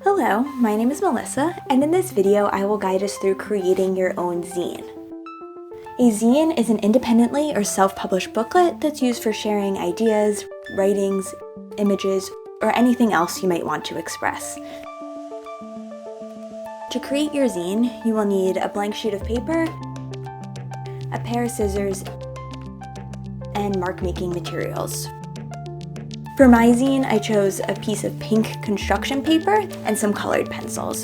Hello, my name is Melissa, and in this video I will guide us through creating your own zine. A zine is an independently or self-published booklet that's used for sharing ideas, writings, images, or anything else you might want to express. To create your zine, you will need a blank sheet of paper, a pair of scissors, and mark-making materials. For my zine, I chose a piece of pink construction paper and some colored pencils.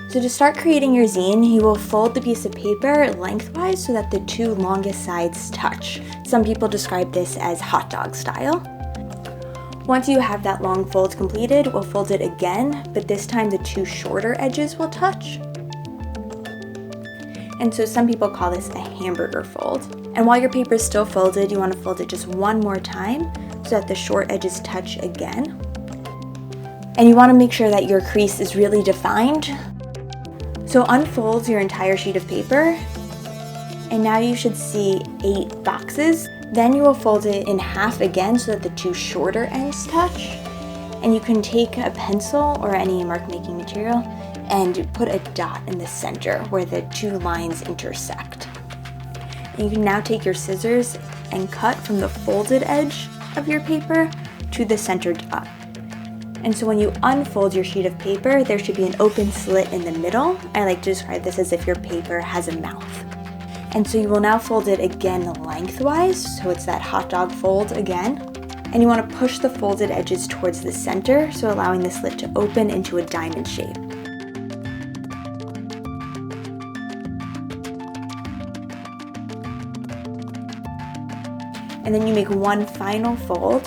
So to start creating your zine, you will fold the piece of paper lengthwise so that the two longest sides touch. Some people describe this as hot dog style. Once you have that long fold completed, we'll fold it again, but this time the two shorter edges will touch. And so some people call this a hamburger fold. And while your paper is still folded, you want to fold it just one more time so that the short edges touch again. And you want to make sure that your crease is really defined. So unfold your entire sheet of paper, and now you should see 8 boxes. Then you will fold it in half again so that the two shorter ends touch. And you can take a pencil or any mark-making material and put a dot in the center where the two lines intersect. And you can now take your scissors and cut from the folded edge of your paper to the center dot. And so when you unfold your sheet of paper, there should be an open slit in the middle. I like to describe this as if your paper has a mouth. And so you will now fold it again lengthwise, so it's that hot dog fold again. And you want to push the folded edges towards the center, so allowing the slit to open into a diamond shape. And then you make one final fold.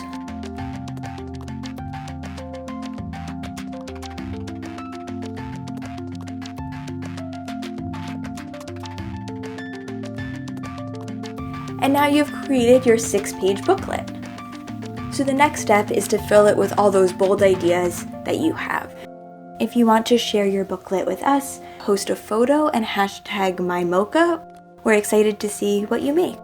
And now you've created your 6-page booklet. So the next step is to fill it with all those bold ideas that you have. If you want to share your booklet with us, post a photo and hashtag MyMocha. We're excited to see what you make.